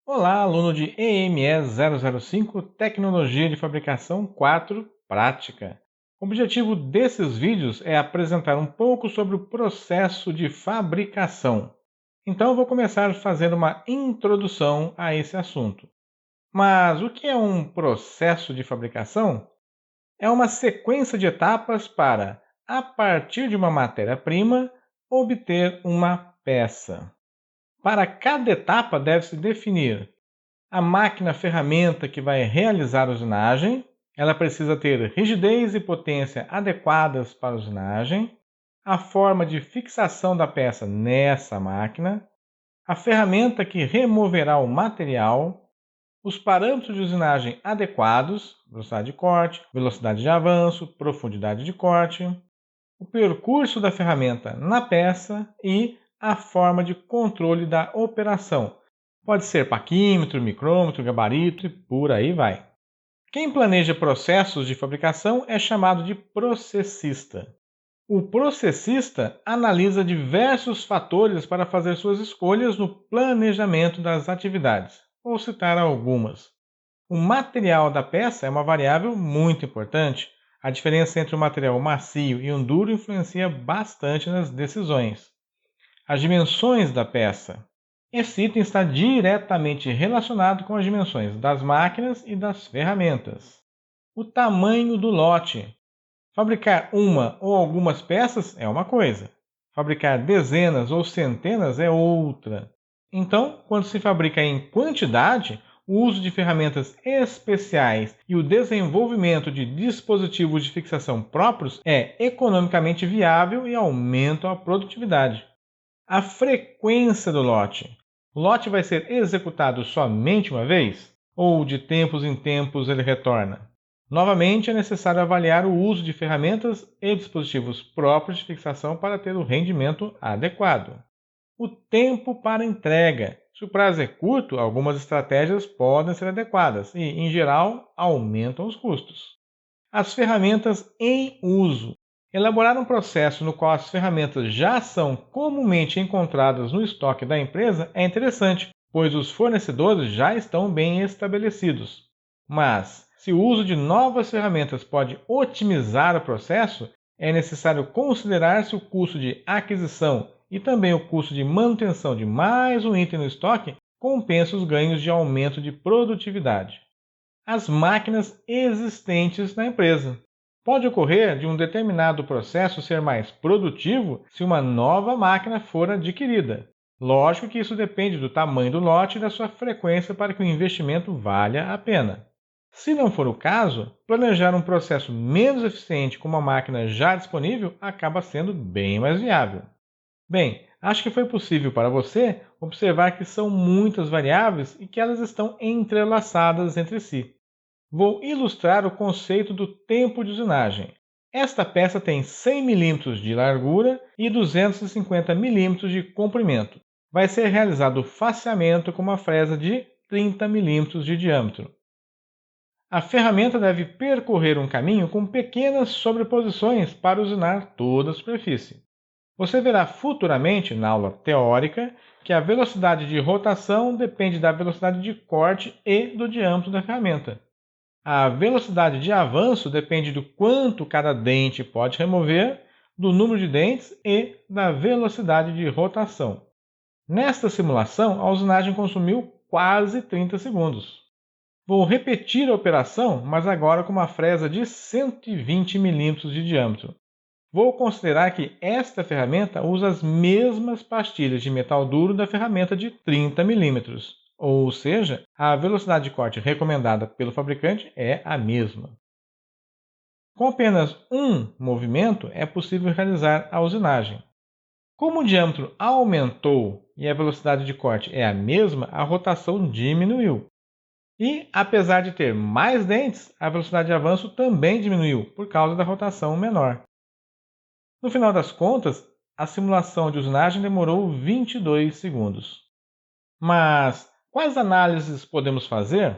Olá, aluno de EME 005 Tecnologia de Fabricação 4 Prática. O objetivo desses vídeos é apresentar um pouco sobre o processo de fabricação. Então, eu vou começar fazendo uma introdução a esse assunto. Mas o que é um processo de fabricação? É uma sequência de etapas para, a partir de uma matéria-prima, obter uma peça. Para cada etapa, deve-se definir a máquina ferramenta que vai realizar a usinagem. Ela precisa ter rigidez e potência adequadas para a usinagem, a forma de fixação da peça nessa máquina, a ferramenta que removerá o material, os parâmetros de usinagem adequados, velocidade de corte, velocidade de avanço, profundidade de corte, o percurso da ferramenta na peça e a forma de controle da operação. Pode ser paquímetro, micrômetro, gabarito e por aí vai. Quem planeja processos de fabricação é chamado de processista. O processista analisa diversos fatores para fazer suas escolhas no planejamento das atividades. Vou citar algumas. O material da peça é uma variável muito importante. A diferença entre um material macio e um duro influencia bastante nas decisões. As dimensões da peça. Esse item está diretamente relacionado com as dimensões das máquinas e das ferramentas. O tamanho do lote. Fabricar uma ou algumas peças é uma coisa. Fabricar dezenas ou centenas é outra. Então, quando se fabrica em quantidade, o uso de ferramentas especiais e o desenvolvimento de dispositivos de fixação próprios é economicamente viável e aumenta a produtividade. A frequência do lote. O lote vai ser executado somente uma vez? Ou de tempos em tempos ele retorna? Novamente, é necessário avaliar o uso de ferramentas e dispositivos próprios de fixação para ter o rendimento adequado. O tempo para entrega. Se o prazo é curto, algumas estratégias podem ser adequadas e, em geral, aumentam os custos. As ferramentas em uso. Elaborar um processo no qual as ferramentas já são comumente encontradas no estoque da empresa é interessante, pois os fornecedores já estão bem estabelecidos. Mas, se o uso de novas ferramentas pode otimizar o processo, é necessário considerar se o custo de aquisição e também o custo de manutenção de mais um item no estoque compensa os ganhos de aumento de produtividade. As máquinas existentes na empresa. Pode ocorrer de um determinado processo ser mais produtivo se uma nova máquina for adquirida. Lógico que isso depende do tamanho do lote e da sua frequência para que o investimento valha a pena. Se não for o caso, planejar um processo menos eficiente com uma máquina já disponível acaba sendo bem mais viável. Bem, acho que foi possível para você observar que são muitas variáveis e que elas estão entrelaçadas entre si. Vou ilustrar o conceito do tempo de usinagem. Esta peça tem 100 milímetros de largura e 250 milímetros de comprimento. Vai ser realizado o faceamento com uma fresa de 30 milímetros de diâmetro. A ferramenta deve percorrer um caminho com pequenas sobreposições para usinar toda a superfície. Você verá futuramente, na aula teórica, que a velocidade de rotação depende da velocidade de corte e do diâmetro da ferramenta. A velocidade de avanço depende do quanto cada dente pode remover, do número de dentes e da velocidade de rotação. Nesta simulação, a usinagem consumiu quase 30 segundos. Vou repetir a operação, mas agora com uma fresa de 120 milímetros de diâmetro. Vou considerar que esta ferramenta usa as mesmas pastilhas de metal duro da ferramenta de 30 milímetros, ou seja, a velocidade de corte recomendada pelo fabricante é a mesma. Com apenas um movimento é possível realizar a usinagem. Como o diâmetro aumentou e a velocidade de corte é a mesma, a rotação diminuiu. E, apesar de ter mais dentes, a velocidade de avanço também diminuiu por causa da rotação menor. No final das contas, a simulação de usinagem demorou 22 segundos. Mas quais análises podemos fazer?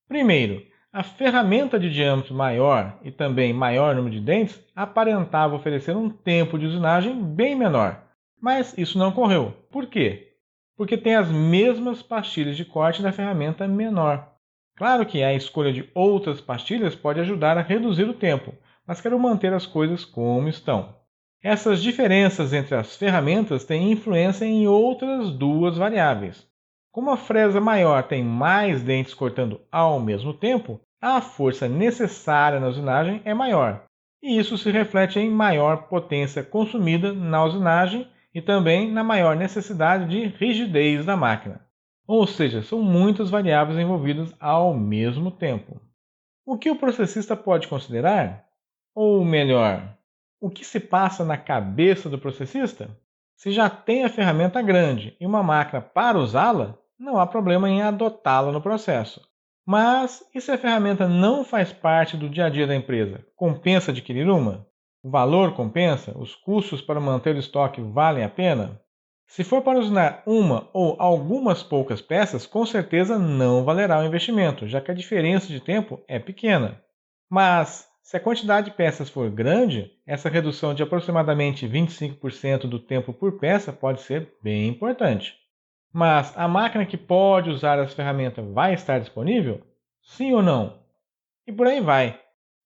Primeiro, a ferramenta de diâmetro maior e também maior número de dentes aparentava oferecer um tempo de usinagem bem menor, mas isso não ocorreu. Por quê? porque tem as mesmas pastilhas de corte da ferramenta menor. Claro que a escolha de outras pastilhas pode ajudar a reduzir o tempo, mas quero manter as coisas como estão. Essas diferenças entre as ferramentas têm influência em outras duas variáveis. Como a fresa maior tem mais dentes cortando ao mesmo tempo, a força necessária na usinagem é maior, e isso se reflete em maior potência consumida na usinagem e também na maior necessidade de rigidez da máquina. Ou seja, são muitas variáveis envolvidas ao mesmo tempo. O que o processista pode considerar? Ou melhor, o que se passa na cabeça do processista? Se já tem a ferramenta grande e uma máquina para usá-la, não há problema em adotá-la no processo. Mas e se a ferramenta não faz parte do dia a dia da empresa? Compensa adquirir uma? O valor compensa? Os custos para manter o estoque valem a pena? Se for para usinar uma ou algumas poucas peças, com certeza não valerá o investimento, já que a diferença de tempo é pequena. Mas, se a quantidade de peças for grande, essa redução de aproximadamente 25% do tempo por peça pode ser bem importante. Mas a máquina que pode usar essa ferramenta vai estar disponível? Sim ou não? E por aí vai.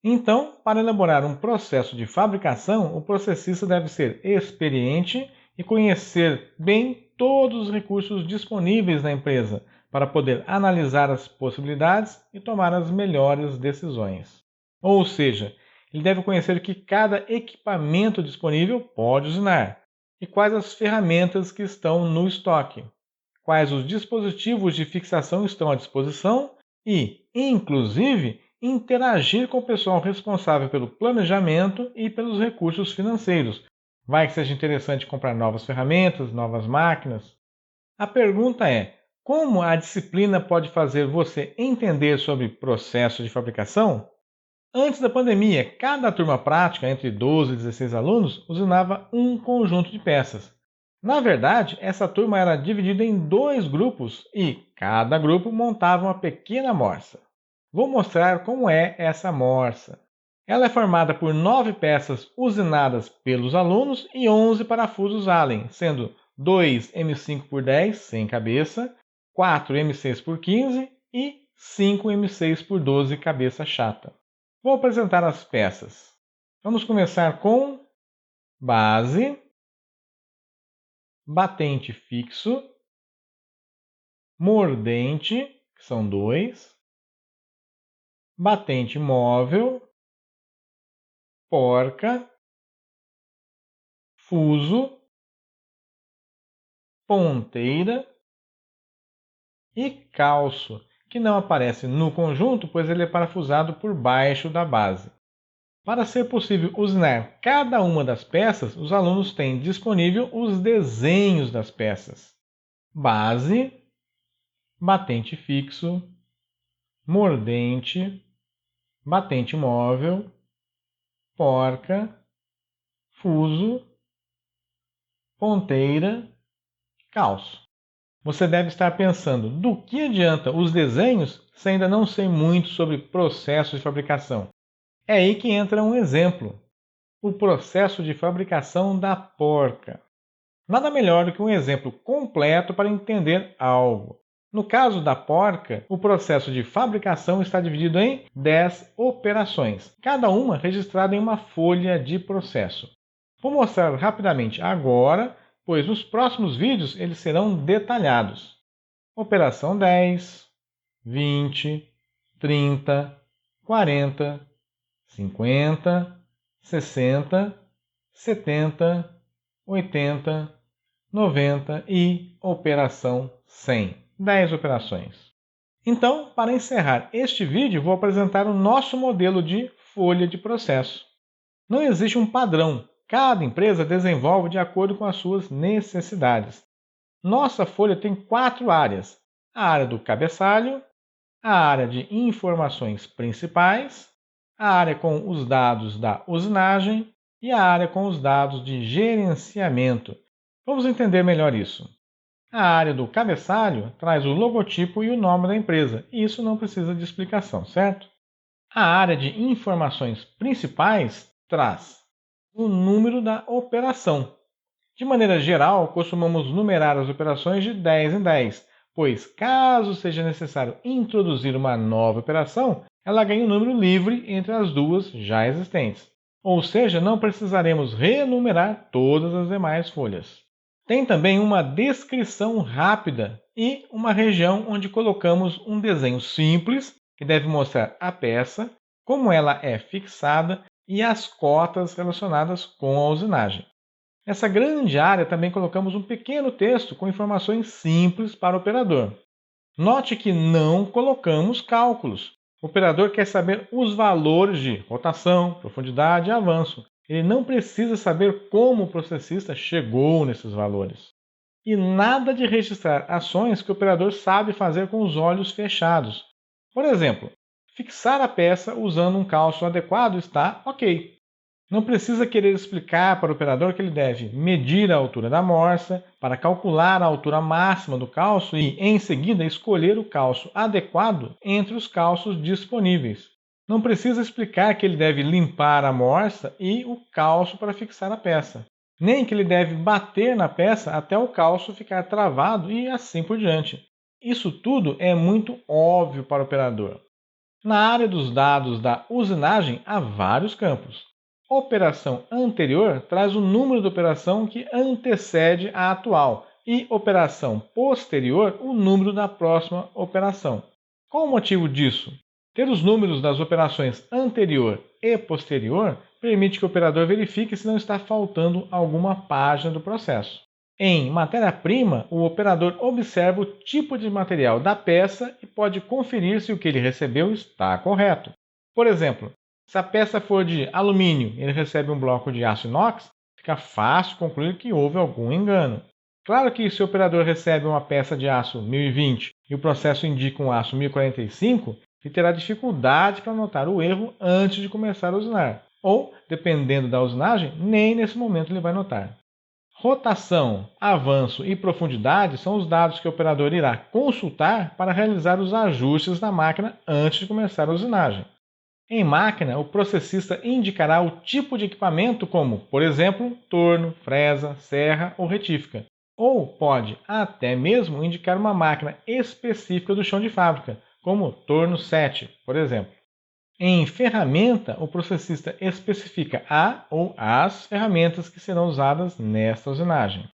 Então, para elaborar um processo de fabricação, o processista deve ser experiente e conhecer bem todos os recursos disponíveis na empresa para poder analisar as possibilidades e tomar as melhores decisões. Ou seja, ele deve conhecer que cada equipamento disponível pode usinar e quais as ferramentas que estão no estoque, quais os dispositivos de fixação estão à disposição e, inclusive, interagir com o pessoal responsável pelo planejamento e pelos recursos financeiros. Vai que seja interessante comprar novas ferramentas, novas máquinas. A pergunta é: como a disciplina pode fazer você entender sobre processo de fabricação? Antes da pandemia, cada turma prática, entre 12 e 16 alunos, usinava um conjunto de peças. Na verdade, essa turma era dividida em dois grupos e cada grupo montava uma pequena morsa. Vou mostrar como é essa morsa. Ela é formada por 9 peças usinadas pelos alunos e 11 parafusos Allen, sendo 2 M5 por 10 sem cabeça, 4 M6 por 15 e 5 M6 por 12 cabeça chata. Vou apresentar as peças. Vamos começar com base, batente fixo, mordente, que são 2, batente móvel, porca, fuso, ponteira e calço, que não aparece no conjunto, pois ele é parafusado por baixo da base. Para ser possível usinar cada uma das peças, os alunos têm disponível os desenhos das peças. Base, batente fixo, mordente, batente móvel, porca, fuso, ponteira, calço. Você deve estar pensando, do que adianta os desenhos se ainda não sei muito sobre processo de fabricação? É aí que entra um exemplo, o processo de fabricação da porca. Nada melhor do que um exemplo completo para entender algo. No caso da porca, o processo de fabricação está dividido em 10 operações, cada uma registrada em uma folha de processo. Vou mostrar rapidamente agora, pois nos próximos vídeos eles serão detalhados. Operação 10, 20, 30, 40, 50, 60, 70, 80, 90 e operação 100. 10 operações. Então, para encerrar este vídeo, vou apresentar o nosso modelo de folha de processo. Não existe um padrão. Cada empresa desenvolve de acordo com as suas necessidades. Nossa folha tem 4 áreas: a área do cabeçalho, a área de informações principais, a área com os dados da usinagem e a área com os dados de gerenciamento. Vamos entender melhor isso. A área do cabeçalho traz o logotipo e o nome da empresa, e isso não precisa de explicação, certo? A área de informações principais traz o número da operação, De maneira geral, costumamos numerar as operações de 10 em 10, pois caso seja necessário introduzir uma nova operação, ela ganha um número livre entre as duas já existentes. Ou seja, não precisaremos renumerar todas as demais folhas. Tem também uma descrição rápida e uma região onde colocamos um desenho simples que deve mostrar a peça, como ela é fixada e as cotas relacionadas com a usinagem. Nessa grande área também colocamos um pequeno texto com informações simples para o operador. Note que não colocamos cálculos. O operador quer saber os valores de rotação, profundidade e avanço. Ele não precisa saber como o processista chegou nesses valores. E nada de registrar ações que o operador sabe fazer com os olhos fechados. Por exemplo, fixar a peça usando um calço adequado está ok. Não precisa querer explicar para o operador que ele deve medir a altura da morsa para calcular a altura máxima do calço e, em seguida, escolher o calço adequado entre os calços disponíveis. Não precisa explicar que ele deve limpar a morsa e o calço para fixar a peça, nem que ele deve bater na peça até o calço ficar travado e assim por diante. Isso tudo é muito óbvio para o operador. Na área dos dados da usinagem, há vários campos. Operação anterior traz o número da operação que antecede a atual e operação posterior o número da próxima operação. Qual o motivo disso? Ter os números das operações anterior e posterior permite que o operador verifique se não está faltando alguma página do processo. Em matéria-prima, o operador observa o tipo de material da peça e pode conferir se o que ele recebeu está correto. Por exemplo, se a peça for de alumínio e ele recebe um bloco de aço inox, fica fácil concluir que houve algum engano. Claro que se o operador recebe uma peça de aço 1020 e o processo indica um aço 1045, ele terá dificuldade para notar o erro antes de começar a usinar. Ou, dependendo da usinagem, nem nesse momento ele vai notar. Rotação, avanço e profundidade são os dados que o operador irá consultar para realizar os ajustes na máquina antes de começar a usinagem. Em máquina, o processista indicará o tipo de equipamento como, por exemplo, torno, fresa, serra ou retífica. Ou pode até mesmo indicar uma máquina específica do chão de fábrica, como torno 7, por exemplo. Em ferramenta, o processista especifica a ou as ferramentas que serão usadas nesta usinagem.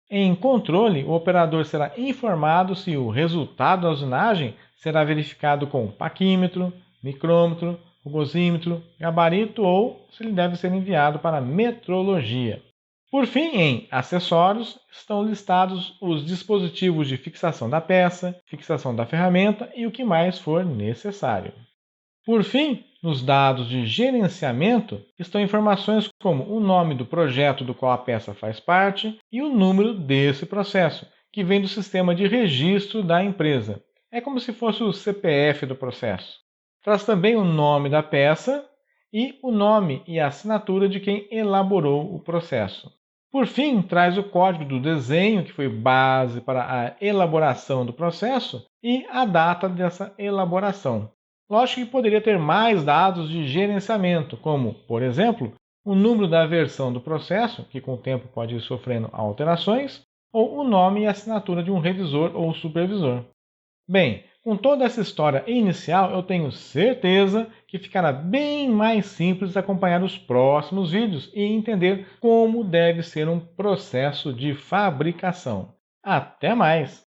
Em controle, o operador será informado se o resultado da usinagem será verificado com paquímetro, micrômetro, rugosímetro, gabarito ou se ele deve ser enviado para metrologia. Por fim, em acessórios, estão listados os dispositivos de fixação da peça, fixação da ferramenta e o que mais for necessário. Por fim, nos dados de gerenciamento estão informações como o nome do projeto do qual a peça faz parte e o número desse processo, que vem do sistema de registro da empresa. É como se fosse o CPF do processo. Traz também o nome da peça e o nome e a assinatura de quem elaborou o processo. Por fim, traz o código do desenho, que foi base para a elaboração do processo, e a data dessa elaboração. Lógico que poderia ter mais dados de gerenciamento, como, por exemplo, o número da versão do processo, que com o tempo pode ir sofrendo alterações, ou o nome e assinatura de um revisor ou supervisor. Bem, com toda essa história inicial, eu tenho certeza que ficará bem mais simples acompanhar os próximos vídeos e entender como deve ser um processo de fabricação. Até mais!